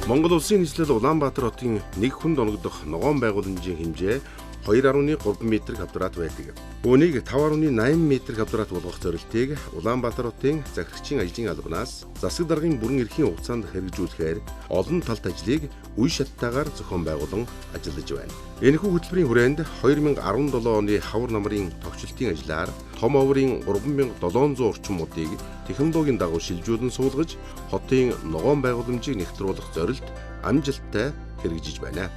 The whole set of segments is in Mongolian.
Монгол улсын нийслэл Улаанбаатар хотын нэг хүнд оногдох ногоон байгууламжийн хэмжээ 2.3 м²/квадрат байдаг. Үүнийг 5.8 м²/квадрат болгох зорилтыг Улаанбаатар хотын захирагчийн ажлын албанаас засаг даргын бүрэн эрхийн хугацаанд хэрэгжүүлэхээр олон талт ажлыг үе шаттайгаар зохион байгуулан ажиллаж байна. Энэхүү хөтөлбөрийн хүрээнд 2017 оны хавар намрын тогтчлтын ажлаар том оврын 3700 орчим модыг технологийн дагуу шилжүүлэн суулгаж хотын ногоон байгууламжийг нэгтруулах зорилт амжилттай хэрэгжиж байна.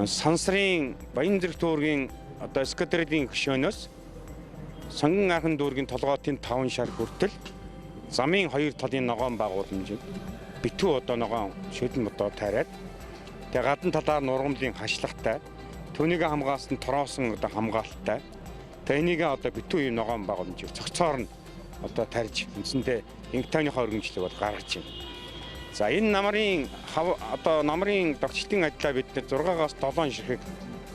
Сансрын Баянзэрх дүүргийн эскадрилын хөшөөнөөс Сонгон анхан дүүргийн толгоотын 5 шар хүртэл замын хоёр талын ногоон байгууламжийг битүү ногоон шүдэн модоо тайраад тэгээ гадна талаар нургамлын хашлагтай түүнийг хамгаалсан тороосон хамгаалттай тэгээ энийг битүү ногоон байгууламжийг цогцоор нь тарьж үндсэндээ инктайныхоо өргөмжлөг бол гаргаж байна. За энэ намрын намрын догчлтын ажлаа бид 6-аас 7 ширхэг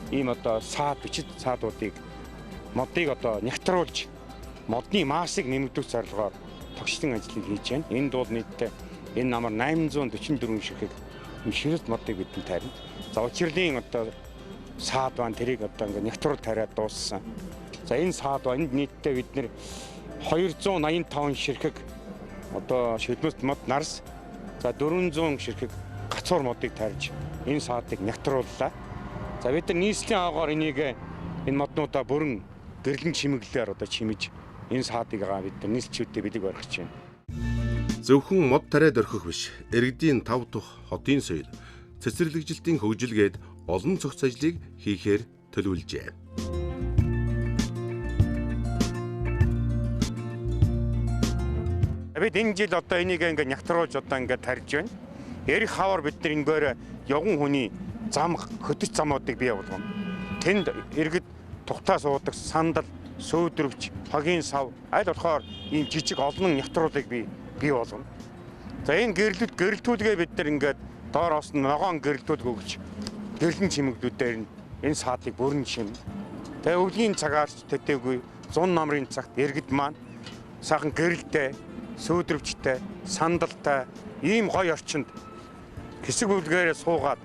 ийм саад бичид саадуудыг модыг нягтруулж модны массыг нэмэгдүүлэх зорилгоор тогчлтын ажлыг хийж байна. Энд бол нийтдээ энэ намар 844 ширхэг ширэлт модыг бид тарина. За учирлын саад бан тэрийг ингээд нягтруул тариад дууссан. За энэ саад ба энд нийтдээ бид нэр 285 ширхэг шүдмэс мод нарс за 400 ширхэг гацуур модыг тарьж энэ саадыг нягтрууллаа. За бид нар нийслэлийн агоор энийг энэ моднуудаа бүрэн гэрлэн чимэглэлээр чимэж энэ саадыг бид нар нийслэлчүүдэд бэлэг баргаж байна. Зөвхөн мод тариад орхих биш, иргэдийн тав тух хотын соёл, цэцэрлэгжилтийн хөгжилгээд олон цогц ажлыг хийхээр төлөвлөжээ. Бид энэ жил энийг ингээд нягтруулж ингээд тарьж байна. Эрх хавар бид нар энгээр явган хүний зам хөтөч замуудыг бий болгоно. Тэнд иргэд тухтаа суудаг сандал, сөөдрөвч, хогийн сав аль болохоор ийм жижиг олон нягтруулыг бий болгоно. За энэ гэрэлтүүдгээ бид нар ингээд доороос нь ногоон гэрэлтүүд өгч гэрлэн чимэглүүдээр энэ саадыг бүрэн шим. Тэгээ өвлийн цагаарч төдөөгүй 100 намрын цагт иргэд маань сайхан гэрэлтэй сөөдрөвчтэй, сандалтай, ийм гоё орчинд хэсэг бүлгээрээ суугаад,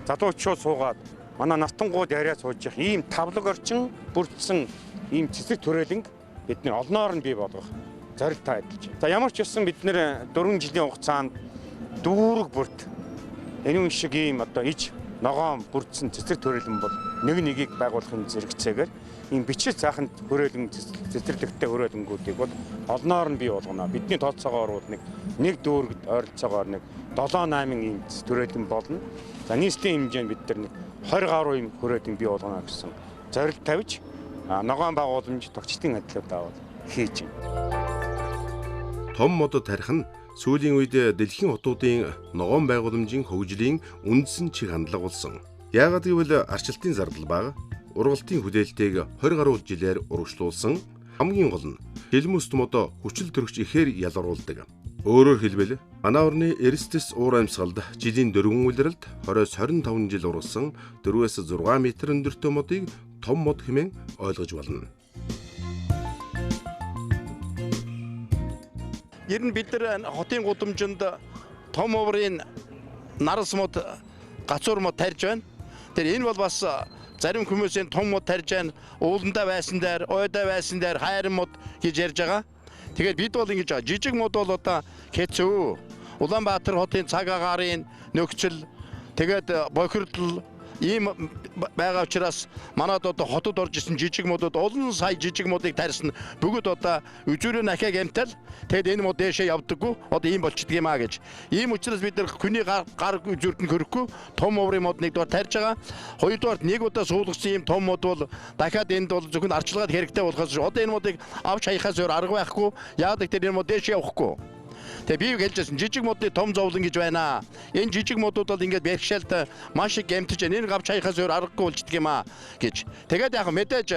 залуучууд суугаад, манай настангууд яриа сууж явах ийм тавлаг орчин бүрдсэн ийм цэцэг төрөлнг бид нэр олноор нь бий болгох зорилттой ажиллаж байна. За ямар ч байсан бид нэр 4 жилийн хугацаанд дүүрэг бүрт энэ шиг ийм иж ногоон бүрдсэн цэцэг төрөлн бол нэгийг байгуулахын зэрэгцээгээр ийм бичил цааханд хөрөөлөн цэцэрлэгтэй хөрөөлөнгүүдийг бол олноор нь бий болгоно. Бидний тооцоогоор бол нэг дүүрэгт ойролцоогоор 7-8 ийм төрөлн болно. За нийслэлийн хэмжээнд бид нар 20 гаруй ийм хөрөөлөн бий болгоно гэсэн зорилт тавьж ногоон байгууламж тогчлтын ажлуудаа хийж байна. Том мод тарих нь сүүлийн үед дэлхийн хотуудын ногоон байгууламжийн хөгжлийн үндсэн чиг хандлага болсон. Яагаад гэвэл арчилтын зардал бага, ургалтын хүлээлтийг 20 гаруй жилээр урагшлуулсан. Хамгийн гол нь хэлмүст мод хүчил төрөгч ихээр ялгаруулдаг. Өөрөөр хэлбэл манай орны Эрстэс уур амьсгалд жилийн дөрвөн улиралд 20-25 жил ургасан 4-6 м өндөртэй модыг том мод хэмээн ойлгож болно. Ер нь бид нар хотын гудамжинд том оврын нарс мод, гацуур мод тарьж байна. Тэр энэ бол бас зарим хүмүүсийн том мод тарьж байна. Ууландаа байсан дээр, ойдоо байсан дээр хайрын мод гэж ярьж байгаа. Тэгээд бид бол ингэж жижиг мод бол хэцүү. Улаанбаатар хотын цаг агаарын нөхцөл тэгээд бохирдол ийм байгаа учраас манад хотод орж исэн жижиг модууд олон сая жижиг модыг тарьсан. Бүгд үзүүрийн ахиаг амтал тэгэд энэ мод дэшээ явдаггүй ийм болчихдөг юм а гэж. Ийм учраас бид нар хүний гар үзүүрт нь хөрөхгүй том оврын мод нэгдүгээр тарьж байгаа. Хоёрдугаар нэг удаа суулгасан ийм том мод бол дахиад энд бол зөвхөн арчилгаад хэрэгтэй болохоос энэ модыг авч хаяхаас өөр арга байхгүй. Яагаад гэвэл энэ мод дэшээ явахгүй. Тэгээ би хэлжсэн жижиг модны том зовлон гэж байна. Энэ жижиг модууд бол ингээд бэрхшээлт маш их гэмтэж байна. Энэ авч хаяхаас өөр аргагүй болчихдөг юм аа гэж. Тэгээд яг мэдээж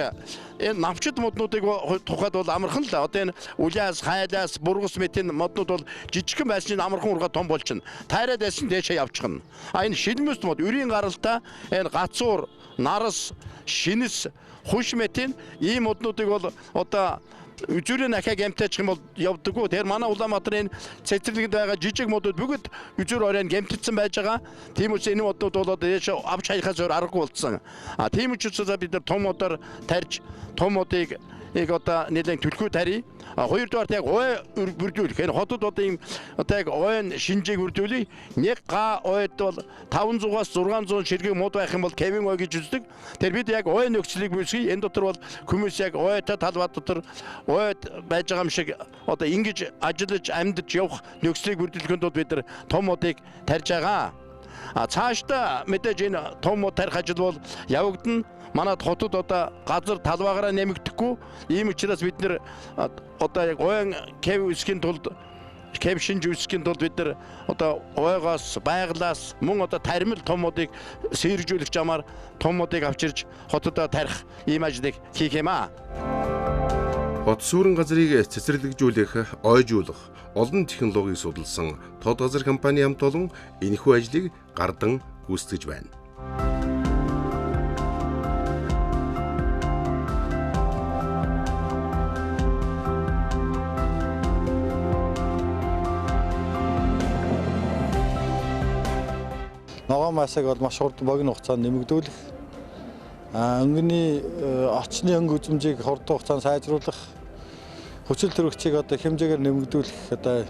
энэ навчид моднуудыг тухайд бол амархан л. Одоо энэ улаас, хайлаас, бургас мэтийн моднууд бол жижигхэн байсан чинь амархан ургаа том болчихно. Тайраад байсан дээшээ явчихна. А энэ шилмэс мод өрийн гаралтай энэ гацуур, нарас, шинэс, хуш мэтийн ийм моднуудыг бол одоо үзүүрийн ахаа гэмтээчих юм бол явдаггүй. Тэгэхээр манай Улаанбаатарын цэцэрлэгт байгаа жижиг модууд бүгд үзүүр оройн гэмтэгдсэн байж байгаа. Тийм учраас энэ модууд бол дээш авч хаяхаас өөр аргагүй болцсон. Тийм учраас бид нар том модоор тарьж том модыг одоо нэлээд түлхүү тарья. Хоёрдугаарт яг ой бүрдүүлэх. Энэ хотод одоо ийм одоо яг ойн шинжээг бүрдүүлээ. Нэг га ойд бол 500-аас 600 ширхэг мод байх юм бол кевин ой гэж үздэг. Тэгэхээр бид яг ой нөхцөлийг үүсгэе. Энэ дотор бол хүмүүс яг ойтой талбай дотор ойд байж байгаа юм шиг одоо ингэж ажиллаж амьдарч явах нөхцөлийг бүрдүүлэхэд бол бид нар том модыг тарьж байгаа. Цаашдаа мэдээж энэ том мод тарих ажил бол явагдана. Манайд хотод одоо газар талбайгаараа нэмэгдэхгүй. Ийм учраас бид нэр одоо яг ойн кев үсгийн тулд кев шинж үсгийн тулд бид нар одоо ойгоос байглаас мөн одоо таримл том модыг сэржүүлэх замаар том модыг авчирж хотодоо тарих ийм ажлыг хийх юм аа. Хот сүрэн газрыг цэцэрлэгжүүлэх, ойжуулах, олон технологиг судалсан Тод газар компани хамт олон энэхүү ажлыг гардан гүйцэтгэж байна. Ногоон масыг бол маш хурдан богино хугацаанд нэмэгдүүлэх, өнгөний орчны өнгө үзмжийг хурдан хугацаанд сайжруулах, хүчил төрөгчийг одоо хэмжээгээр нэмэгдүүлэх одоо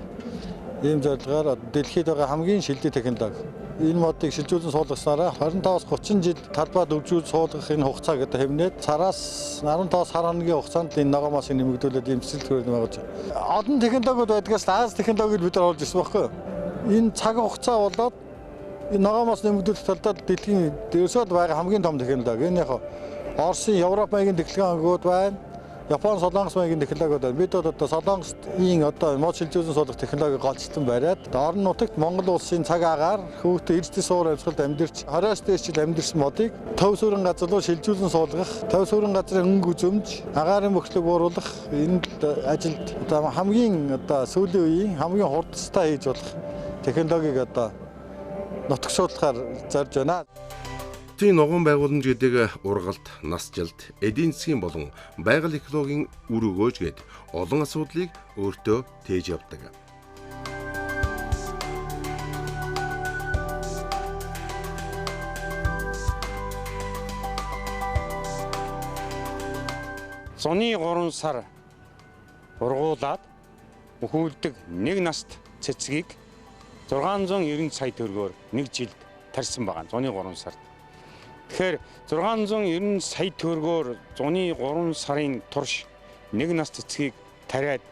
ийм зорилгоор дэлхийд байгаа хамгийн шилдэг технологи. Энэ модыг шилжүүлэн суулгаснараа 25-аас 30 жил талбайд өвжүүл суулгах энэ хугацааг одоо хэмнээд сараас 15-аас сар хоногийн хугацаанд энэ ногоон масыг нэмэгдүүлээд ийм цэцэрлэг байгуулж байна. Олон технологиуд байдгаас Аз технологиг бид нар олж ирсэн байхгүй. Энэ цаг хугацаа болоод энэ ногоон мас нэмэгдүүлэх талдаа дэлхийн дээрсэд байгаа хамгийн том технологи. Энэ яг Оросын, Европ маягийн технологиуд байна. Япон, Солонгос маягийн технологиуд байна. Бид одоо Солонгосын одоо мод шилжүүлэн суулгах технологиг голчлон бариад орон нутагт Монгол улсын цаг агаар хүүхдээ эрдэс суур амьсгалд амьдарч 20-аас дээш жил амьдарсан модыг төв сүрэн газар руу шилжүүлэн суулгах, төв сүрэн газрын өнгө үзөмж, агаарын мөхлөг бууруулах энэ ажилд одоо хамгийн одоо сүүлийн үеийн хамгийн хурдтай хийж болох технологиг одоо нутагшуулахаар зорж байна. Тийм ногоон байгууламж гэдэг ургалт, насжилт, эдийн засгийн болон байгаль экологийн үр өгөөж гээд олон асуудлыг өөртөө тээж явдаг. Зуны 3 сар ургуулад өхүүлдэг нэг наст цэцгийг 690 сая төгрөгөөр нэг жилд тарьсан байгаа. Зуны 3 сард. Тэгэхээр 690 сая төгрөгөөр зуны 3 сарын турш нэг нас цэцгийг тариад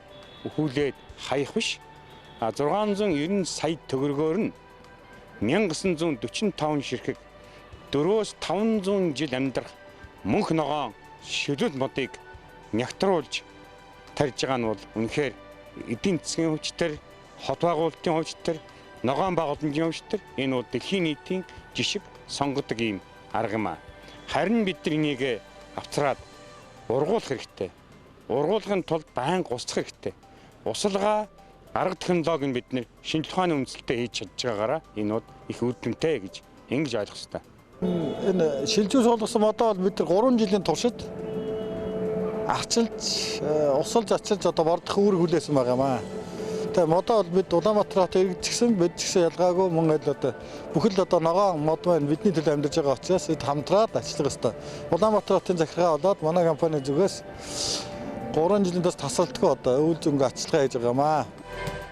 өхүүлээд хаях биш. 690 сая төгрөгөөр нь 1945 ширхэг 4-500 жил амьдрах мөнх ногоон шилүүл модыг нягтруулж тарьж байгаа нь бол үнэхээр эдийн засгийн хүчтэй, хот байгуулалтын хүчтэй, ногоон байгууламжийн хүчтэй энэ бол дэлхийн нийтийн жишг сонгодог юм арга юм аа. Харин бид энийг авцраад ургуулах хэрэгтэй. Ургуулгын тулд байнга устгах хэрэгтэй. Усалгаа арга технологиг бид нэр шинжлэх ухааны үндэслэлтэй хийж чадж байгаагаараа энэ бол их үр дүнтэй гэж ингэж ойлгох хэрэгтэй. Энэ шилжүүл суулгасан модоо бол бид нар 3 жилийн туршид арчилж, усалж ачилж одоо бордох үүрэг хүлээсэн байгаа юм аа. Тэгээ модоо бол бид Улаанбаатар хотод иргэжсэн бид ч гэсэн ялгаагүй мөн одоо бүхэл одоо ногоон мод маань бидний төлөө амьдарч байгаа учраас бид хамтраад ажиллах ёстой. Улаанбаатар хотын захиргаа болоод манай компани зүгээс 3 жилийн турш тасралтгүй одоо үйл зөнгө ажиллагаа хийж байгаа юм аа.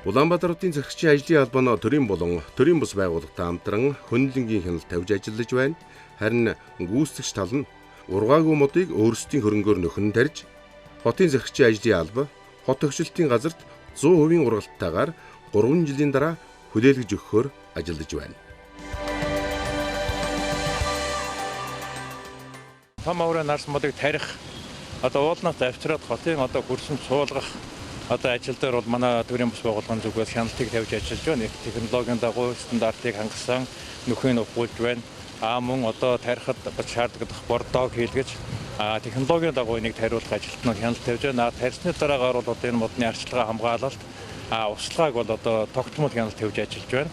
Улаанбаатар хотын захирагчийн ажлын албаны төрийн болон төрийн бус байгууллагатай хамтран хөндлөнгийн хяналт тавьж ажиллаж байна. Харин гүйцэтгэгч тал нь ургаагүй модыг өөрсдийн хөрөнгөөр нөхөн тарьж хотын захирагчийн ажлын алба хот төвшөлтийн газарт 100% ургалтайгаар 3 жилийн дараа хүлээлгэж өгөхөөр ажиллаж байна. Том аврын нарс модыг тарих, одоо уулнаас авчираад хотын одоо хөрсөнд суулгах одоо ажил дээр бол манай төрийн бас байгууллагын зүгээс хяналтыг тавьж ажиллаж байна. Их технологийн дагуу стандартыг хангасан нөхөйн ухуулж байна. Мөн одоо тарихад шаардлагатай бордоог хийлгэж технологийн дагуу энийг тариулах ажилд нь хяналт тавьж байна. Тарьсны дараагаар бол одоо энэ модны арчилгаа хамгаалалт услагааг бол одоо тогтмол хяналт тавьж ажиллаж байна.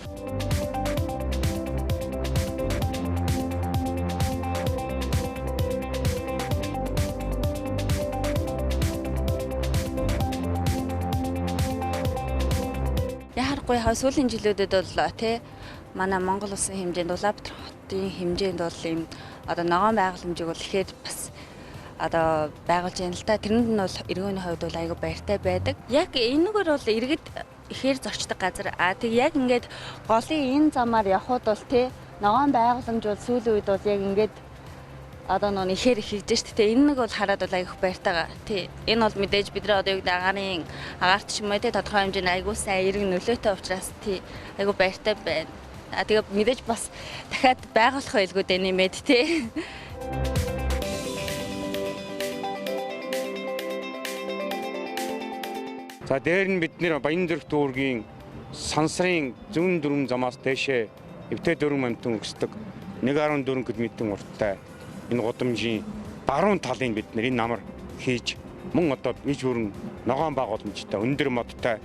Яхахгүй сүүлийн жилүүдэд бол тий манай Монгол улсын хэмжээнд Улаанбаатар хотын хэмжээнд бол ийм одоо ногоон байгууламжийг бол ихэд бас одоо байгуулж байна л да. Тэрэнд нь бол иргэний хувьд бол айгүй баяртай байдаг. Яг энэгээр бол иргэд ихээр зочдог газар. Тэг яг ингээд голын энэ замаар явхад бол тий ногоон байгууламж бол сүүлийн үед бол яг ингээд одоо нөө ихээр хийж штэ. Энэ нэг бол хараад бол айгүй баяртайгаа. Тий энэ бол мэдээж бидний одоо юу гэдэг агаарт ч юм уу тий тодорхой хэмжээний айгүй сайн иргэн нөлөөтэй учраас тий айгүй баяртай байна. Тэгээ мэдээж бас дахиад байгуулах байлгүй дээ нэмээд тий. За дээр нь бид нэр Баянзүрх дүүргийн сансрын зүүн дөрвөн замаас дээшээ эвтэй дөрвөн амтан өгсдөг 1.4 км урттай энэ гудамжийн баруун талын бид нэр энэ намар хийж мөн одоо иж бүрэн ногоон байгууламжтай өндөр модтой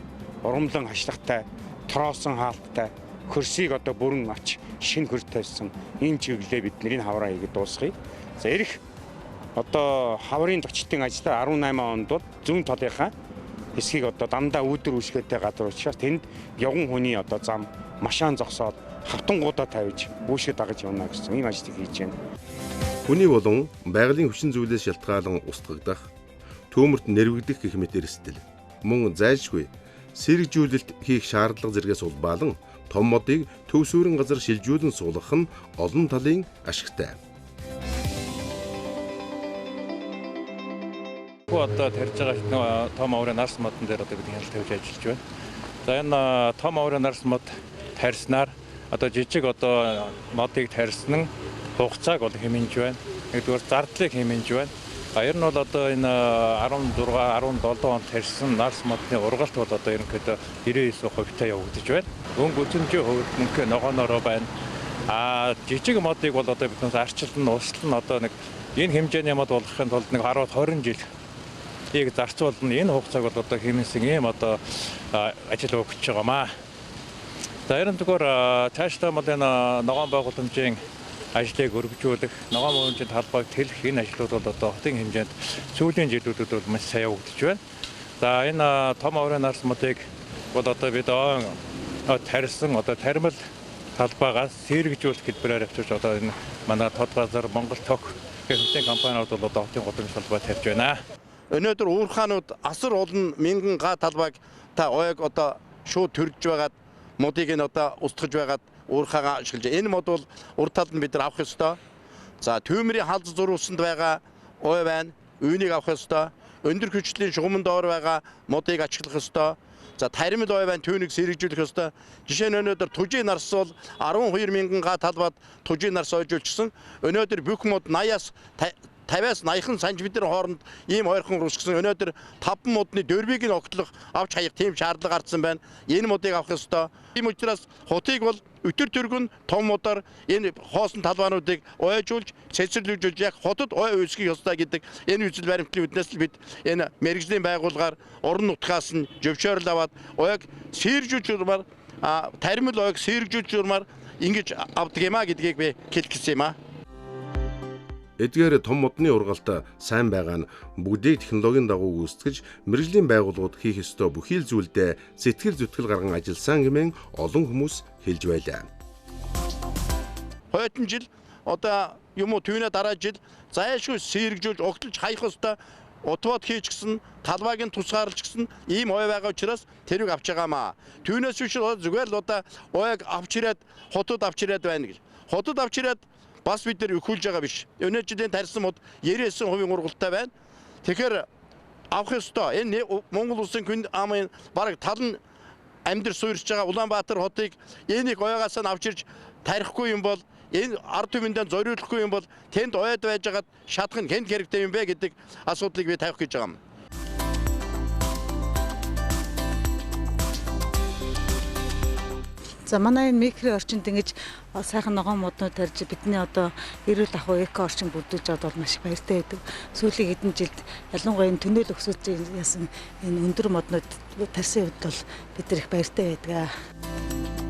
урамлан хашлагтай троосон хаалттай хөрсийг одоо бүрэн ач шинэ хөрс тавьсан энэ чиглэлээ бид нэрийн хавраа хийгээд дуусгая. За ирэх одоо хаврын зочдын ажлаар 18 онд бол зүүн талынхаа хэсгийг одоо дандаа үүдэр үүсгэтэй газар учраас тэнд явган хүний одоо зам машаан зогсоод хавтангуудаа тавьж үүсгэ дагаж явна гэсэн ийм ажлыг хийж байна. Хүний болон байгалийн хүчин зүйлээс шалтгаалan устгагдах, төөмөрт нэрвэгдэх гэх мэт эрсдэл мөн зайлшгүй сэргэжүүлэлт хийх шаардлага зэргээс улбаалan том модыг төвсүүрэн газар шилжүүлэн суулгах нь олон талын ашигтай. Одоо тарьж байгаа том аврын нарс модон дээр одоо бид хяналт тавьж ажиллаж байна. За энэ том аврын нарс мод тарьснаар одоо жижиг одоо модыг тарьсан нь хугацааг бол хэмнэж байна. Нэгдүгээр зардлыг хэмнэж байна. Ер нь бол одоо энэ 16 17 онд тарьсан нарс модны ургалт бол одоо ерөнхийдөө 99% явагдаж байна. Өнгө үзмжийн хувьд мөнхөө ногоонороо байна. Жижиг модыг бол одоо биднээс арчилсан нь услал нь одоо нэг энэ хэмжээний мод болгохын тулд нэг 10-20 жил ийг зарцуулна. Энэ хугацааг бол одоо хэмнэсэн ийм одоо ажил өгч байгаамаа. За ер нь зүгээр цаашдаа бол энэ ногоон байгууламжийн ажлыг өргөжүүлэх, ногоон байгууламжийн талбайг тэлэх энэ ажлууд бол одоо хотын хэмжээнд сүүлийн жилүүдэд бол маш сайн явагдаж байна. За энэ том аврын нарс модыг бол одоо бид тарьсан одоо таримал талбайгаас сэргэжүүлэх хэлбэрээр авчирч одоо энэ манай тод газар Монгол ток гэх мэт компаниуд бол одоо хотын гудамж талбай тавьж байна. Өнөөдөр уурхаанууд асар олон мянган га талбайг та ойг одоо шууд төрж байгаад модыг нь одоо устгаж байгаад уурхаагаа ашиглаж. Энэ мод бол урд талд нь бид нар авах ёстой. За түймрийн халз зурвалсанд байгаа ой байна. Үйнийг авах ёстой. Өндөр хүчлийн шугамн доор байгаа модыг ашиглах ёстой. За таримл ой байна. Түүнийг сэргэжүүлэх ёстой. Жишээ нь өнөөдөр Түжийн нарс бол 12 мянган га талбайд Түжийн нарс ойжуулчихсан. Өнөөдөр бүх мод 80-аас 80 сантиметр хооронд ийм ойрхон үрсгсэн. Өнөөдөр 5 модны дөрвийг нь огтлох авч хаях тийм шаардлага гарсан байна. Энэ модыг авах ёстой. Тийм учраас хотыг бол өтөр төргөн том модоор энэ хоосон талбайнуудыг ойжуулж, цэцэрлүүлж яг хотод ой үүсгэх ёстой гэдэг энэ үзэл баримтлалын үднээс л бид энэ мэргэжлийн байгууллагаар орон нутгаас нь зөвшөөрөл аваад ойг сэржүүлж урмаар таримл ойг сэржүүлж урмаар ингэж авдаг юмаа гэдгийг би хэлчихсэн юм аа. Эдгээр том модны ургалт сайн байгаа нь бүгдийг технологийн дагуу үүсгэж мэргэжлийн байгууллагууд хийх ёстой бүхий л зүйлдээ сэтгэл зүтгэл гарган ажилласан гэмээн олон хүмүүс хэлж байлаа. Хойтон жил одоо юм уу түүнээ дараа жил зайлшгүй сэргэжүүлж огтлж хаях ёстой утваад хийж гисэн талбайг нь тусгаарлж гисэн ийм ой байгаа учраас тэрийг авч байгаамаа. Түүнээс биш зүгээр л одоо ойг авч ирээд хотод авч ирээд байна гэж. Хотод авч ирээд бас бид нар өхүүлж байгаа биш. Өнөө жилийн тарьсан мод 99% ургалтай байна. Тэгэхээр авах ёстой. Энэ Монгол улсын хүн амын бараг тал нь амьдрал суурьж байгаа Улаанбаатар хотыг энийг ойгоос нь авч ирж тарихгүй юм бол энэ ард түмэндээ зориулахгүй юм бол тэнд ойд байж байгаад шатах нь хэн хэрэгтэй юм бэ гэдэг асуудлыг би тавих гэж байгаа юм. За манай энэ микро орчинд ингэж сайхан ногоон моднууд тарьж бидний одоо эрүүл ахуй эко орчин бүрдүүлж аваад бол маш их баяртай байдаг. Сүүлийн хэдэн жилд ялангуяа энэ түнэл өгсөж яасан энэ өндөр моднууд тарьсан үед бол бид их баяртай байдаг.